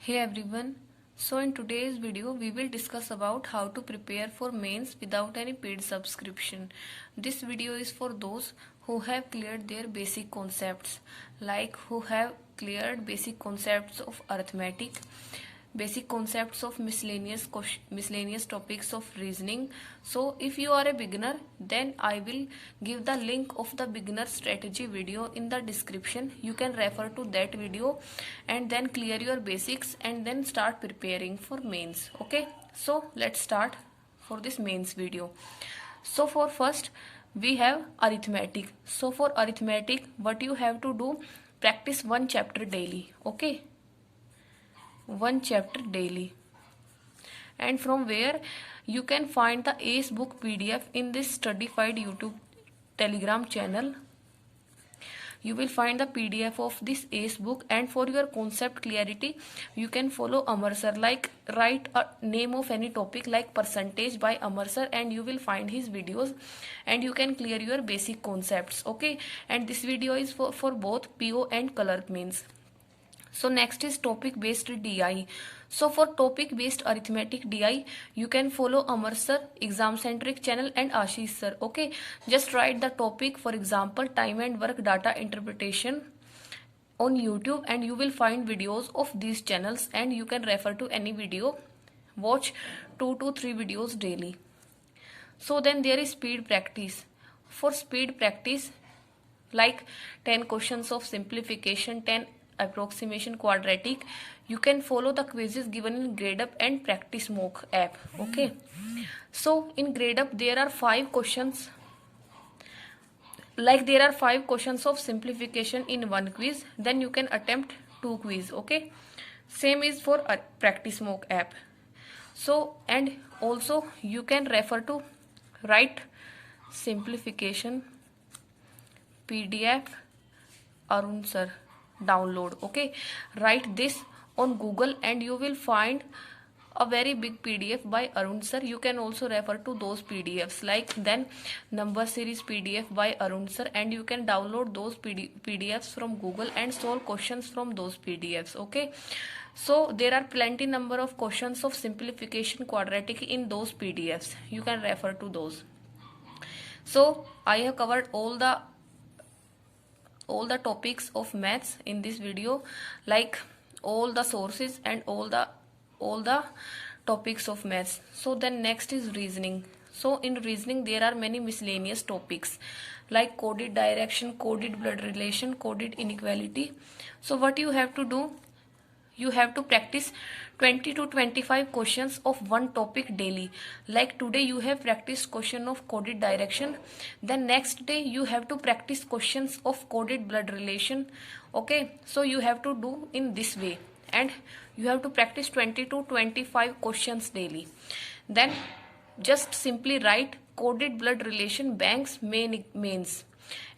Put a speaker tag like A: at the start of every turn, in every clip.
A: Hey everyone. So in today's video we will discuss about how to prepare for mains without any paid subscription. This video is for those who have cleared their basic concepts, like who have cleared basic concepts of arithmetic, basic concepts of miscellaneous topics of reasoning. So if you are a beginner, then I will give the link of the beginner strategy video in the description. You can refer to that video and then clear your basics and then start preparing for mains. Okay, so let's start for this mains video. So for first we have arithmetic. So for arithmetic, what you have to do, practice one chapter daily. Okay, one chapter daily. And from where you can find the ace book PDF in this studyfied YouTube telegram channel. You will find the PDF of this ace book, and for your concept clarity you can follow Amar sir, like write a name of any topic like percentage by Amar sir and you will find his videos and you can clear your basic concepts. Okay, and this video is for both PO and color means. So next is topic based DI. So for topic based arithmetic DI, you can follow Amar sir, exam centric channel and Ashish sir. Okay, just write the topic, for example time and work data interpretation on YouTube, and you will find videos of these channels and you can refer to any video. Watch 2 to 3 videos daily. So then there is speed practice. For speed practice, like 10 questions of simplification, 10 approximation quadratic, you can follow the quizzes given in GradeUp and Practice Mock app. Okay, so in GradeUp there are 5 questions, like there are 5 questions of simplification in one quiz, then you can attempt 2 quiz. Okay, same is for Practice Mock app. So and also you can refer to write simplification PDF Arun sir download. Okay, write this on Google and you will find a very big PDF by Arun sir. You can also refer to those PDFs, like then number series PDF by Arun sir, and you can download those PDFs from Google and solve questions from those PDFs. Okay, so there are plenty number of questions of simplification quadratic in those PDFs. You can refer to those. So I have covered all the topics of maths in this video, like all the sources and all the topics of maths. So then next is reasoning. So in reasoning there are many miscellaneous topics like coded direction, coded blood relation, coded inequality. So what you have to do, you have to practice 20 to 25 questions of one topic daily. Like today you have practiced question of coded direction, then next day you have to practice questions of coded blood relation. Okay, so you have to do in this way and you have to practice 20 to 25 questions daily. Then just simply write coded blood relation banks mains,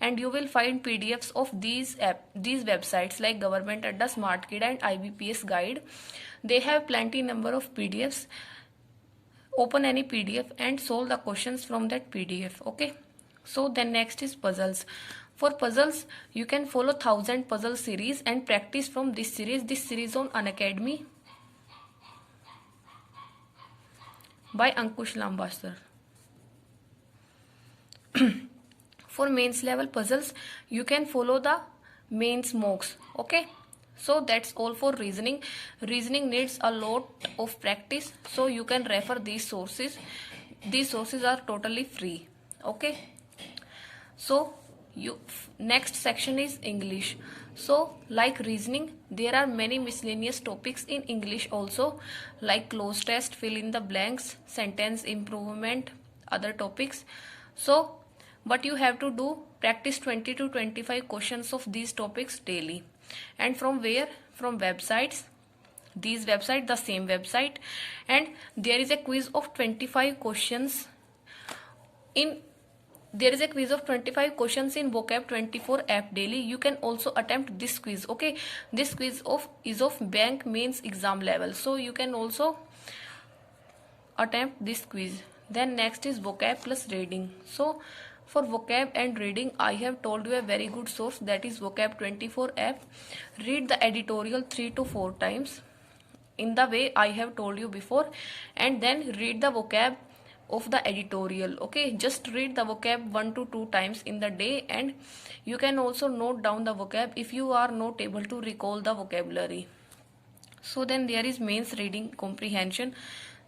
A: and you will find PDFs of these websites like Government Adda, Smart Kid and IBPS Guide. They have plenty number of PDFs. Open any PDF and solve the questions from that PDF. Okay, so then next is puzzles. For puzzles you can follow 1000 puzzle series and practice from this series on Unacademy by Ankush Lamba sir. For mains level puzzles you can follow the mains mocks. Okay, so that's all for reasoning. Reasoning needs a lot of practice, so you can refer these sources. These sources are totally free. Okay, so next section is English. So like reasoning there are many miscellaneous topics in English also, like cloze test, fill in the blanks, sentence improvement, other topics. So what you have to do, practice 20 to 25 questions of these topics daily. And from where? From websites. These website, the same website, and there is a quiz of 25 questions in vocab 24 app daily. You can also attempt this quiz. Okay, this quiz is of bank mains exam level, so you can also attempt this quiz. Then next is vocab plus reading. So for vocab and reading I have told you a very good source, that is vocab 24 app. Read the editorial 3 to 4 times. in the way I have told you before, and then read the vocab of the editorial. Okay, just read the vocab 1 to 2 times in the day, and you can also note down the vocab if you are not able to recall the vocabulary. So then there is mains reading comprehension.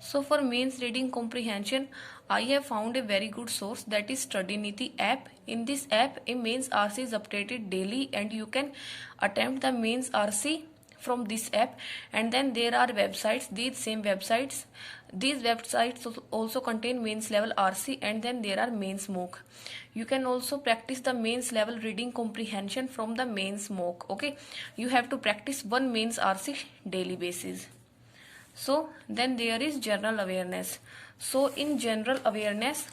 A: So for mains reading comprehension, I have found a very good source, that is StudyNiti app. In this app, a mains RC is updated daily, and you can attempt the mains RC from this app. And then there are websites, these websites also contain mains level RC, and then there are mains mock. You can also practice the mains level reading comprehension from the mains mock. Okay, you have to practice one mains RC daily basis. So then there is general awareness. So in general awareness,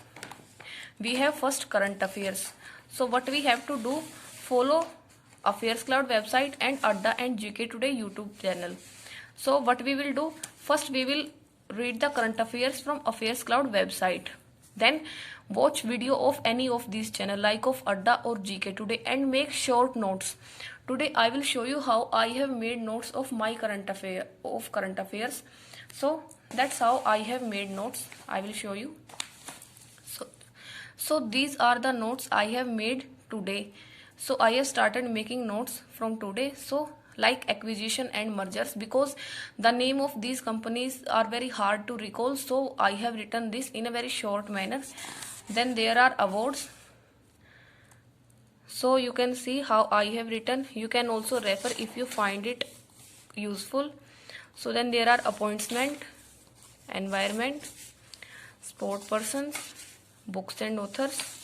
A: we have first current affairs. So what we have to do, follow Affairs Cloud website and Adda and GK Today YouTube channel. So what we will do, first we will read the current affairs from Affairs Cloud website. Then watch video of any of these channel like of Adda or GK Today and make short notes. Today I will show you how I have made notes of my current affairs. So that's how I have made notes. I will show you. So these are the notes I have made today. So I have started making notes from today. So like acquisition and mergers, because the name of these companies are very hard to recall, so I have written this in a very short manner. Then there are awards. So you can see how I have written. You can also refer if you find it useful. So then there are appointment, environment, sport persons, books and authors,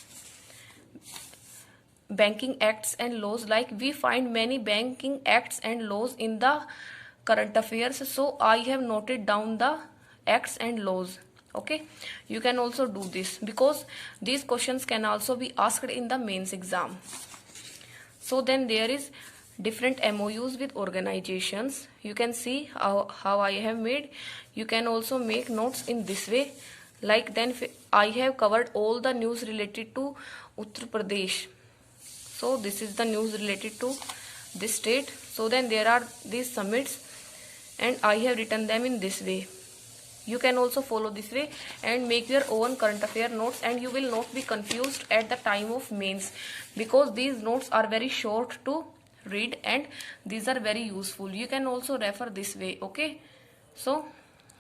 A: banking acts and laws. Like we find many banking acts and laws in the current affairs, so I have noted down the acts and laws. Okay, you can also do this because these questions can also be asked in the mains exam. So then there is different MOUs with organizations. You can see how I have made. You can also make notes in this way. Like then I have covered all the news related to Uttar Pradesh. So this is the news related to this state. So then there are these summits, and I have written them in this way. You can also follow this way and make your own current affair notes, and you will not be confused at the time of mains, because these notes are very short to read and these are very useful. You can also refer this way. Okay, so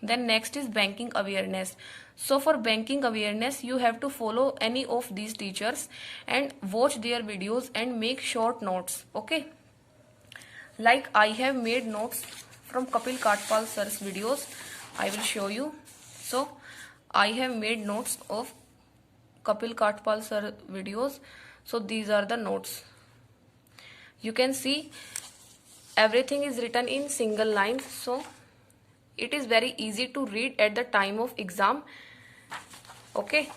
A: then next is banking awareness. So for banking awareness, you have to follow any of these teachers and watch their videos and make short notes. Okay, like I have made notes from Kapil Katpal sir's videos. I will show you. So I have made notes of Kapil Katpal sir videos. So these are the notes. You can see everything is written in single line, so it is very easy to read at the time of exam. Okay,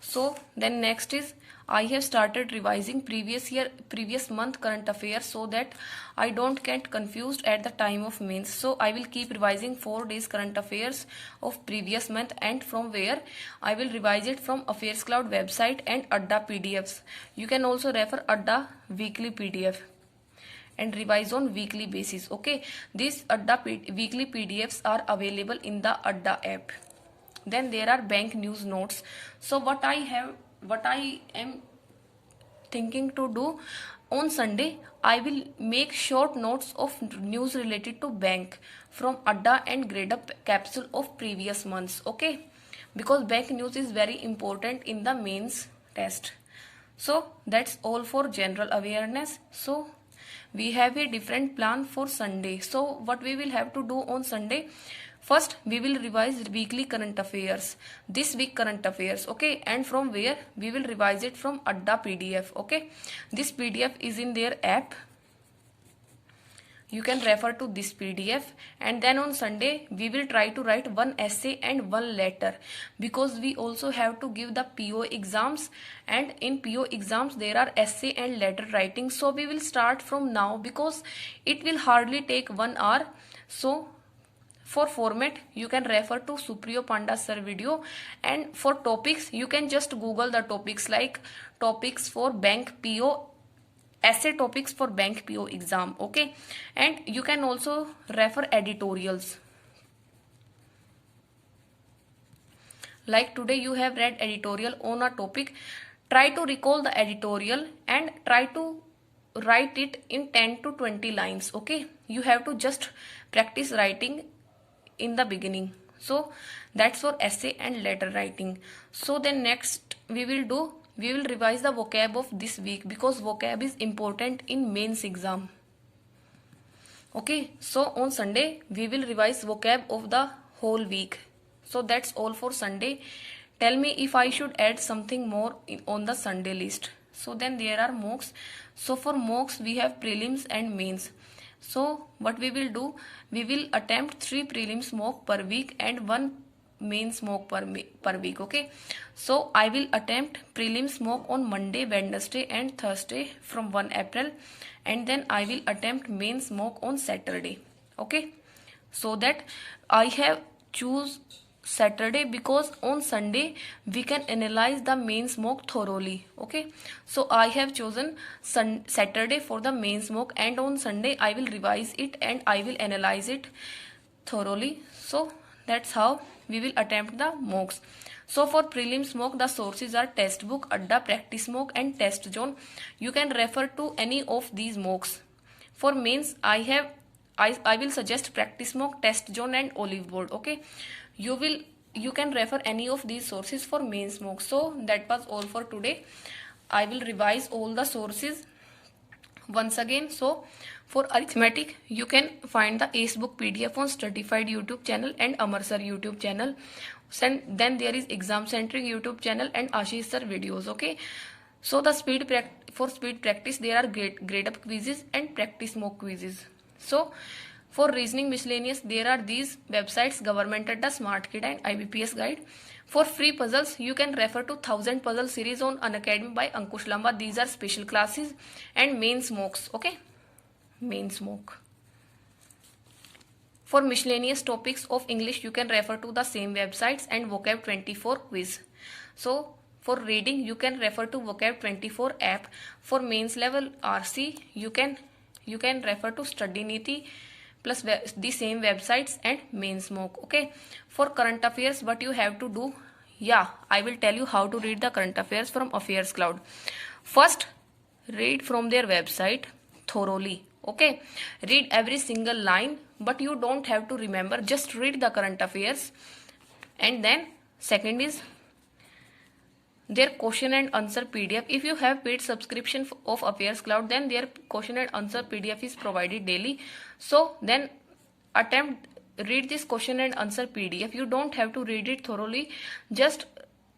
A: so then next is I have started revising previous month current affairs, so that I don't get confused at the time of mains. So I will keep revising 4 days current affairs of previous month, and from where I will revise it from Affairs Cloud website and Adda PDFs. You can also refer Adda weekly PDF and revise on weekly basis. Okay, these Adda weekly PDFs are available in the Adda app. Then there are bank news notes. So what I am thinking to do, on Sunday I will make short notes of news related to bank from Adda and grade up capsule of previous months. Okay, because bank news is very important in the mains test. So that's all for general awareness. So we have a different plan for Sunday. So what we will have to do on Sunday, first we will revise weekly current affairs, this week current affairs. Okay, and from where we will revise it from Adda PDF. Okay, this PDF is in their app. You can refer to this PDF, and then on Sunday we will try to write one essay and one letter, because we also have to give the PO exams, and in PO exams there are essay and letter writing. So we will start from now because it will hardly take 1 hour. So for format you can refer to Supriyo Panda sir video, and for topics you can just Google the topics, like topics for bank PO essay topics for bank PO exam. Okay, and you can also refer editorials. Like today you have read editorial on a topic, try to recall the editorial and try to write it in 10 to 20 lines. Okay, you have to just practice writing in the beginning. So that's for essay and letter writing. So then next we will revise the vocab of this week, because vocab is important in mains exam. Okay, so on Sunday we will revise vocab of the whole week. So that's all for Sunday. Tell me if I should add something more on the Sunday list. So then there are mocks. So for mocks we have prelims and mains. So what we will do, we will attempt 3 prelims mock per week and 1 mains mock per week. Okay, so I will attempt prelims mock on Monday, Wednesday and Thursday from 1 April, and then I will attempt mains mock on Saturday. Okay, so that I have choose Saturday because on Sunday we can analyze the mains mock thoroughly. Okay, so I have chosen Saturday for the mains mock, and on Sunday I will revise it and I will analyze it thoroughly. So that's how we will attempt the mocks. So for prelims mock, the sources are textbook, Adda, practice mock and test zone. You can refer to any of these mocks. For mains I will suggest practice mock, test zone and olive board. Okay, you can refer any of these sources for mains mock. So that was all for today. I will revise all the sources once again. So for arithmetic you can find the Acebook PDF on Studyfied YouTube channel and Amar Sir YouTube channel. Then there is Exam Centric YouTube channel and Ashish Sir videos. Okay, so the speed practice there are grade up quizzes and practice mock quizzes. So for reasoning miscellaneous there are these websites, Government Adda, Smart Kid and IBPS Guide. For free puzzles you can refer to 1000 puzzle series on Unacademy by Ankush Lamba. These are special classes and mains mocks. Okay, mains mock. For miscellaneous topics of English you can refer to the same websites and Vocab 24 quiz. So for reading you can refer to Vocab 24 app. For mains level RC you can refer to Study Niti plus the same websites and mains mock. Okay, for current affairs what you have to do, I will tell you how to read the current affairs from Affairs Cloud. First, read from their website thoroughly. Okay, read every single line, but you don't have to remember, just read the current affairs. And then second is their question and answer PDF. If you have paid subscription of Affairs Cloud, then their question and answer PDF is provided daily. So then read this question and answer PDF. You don't have to read it thoroughly, just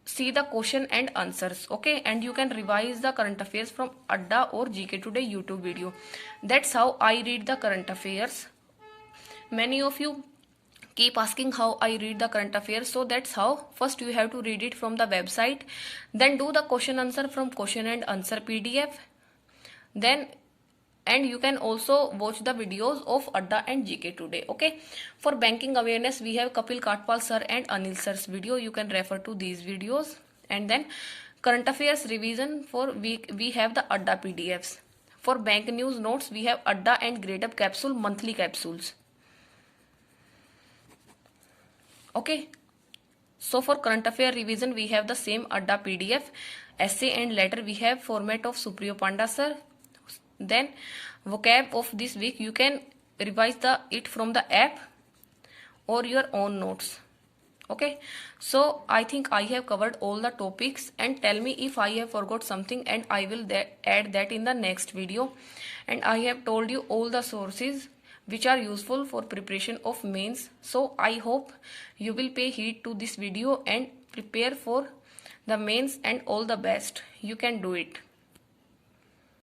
A: see the question and answers. Okay, and you can revise the current affairs from Adda or GK Today YouTube video. That's how I read the current affairs. Many of you keep asking how I read the current affairs. So that's how. First you have to read it from the website, then do the question answer from question and answer PDF, and you can also watch the videos of Adda and GK Today. Okay, for banking awareness we have Kapil Katpal sir and Anil sir's video. You can refer to these videos. And then current affairs revision for week we have the Adda PDFs. For bank news notes we have Adda and Grade Up capsule, monthly capsules. Okay, so for current affair revision we have the same Adda PDF. Essay and letter we have format of Supriyo Panda sir. Then vocab of this week you can revise it from the app or your own notes. Okay, so I think I have covered all the topics, and tell me if I have forgot something and I will add that in the next video. And I have told you all the sources which are useful for preparation of mains. So I hope you will pay heed to this video and prepare for the mains, and all the best. You can do it.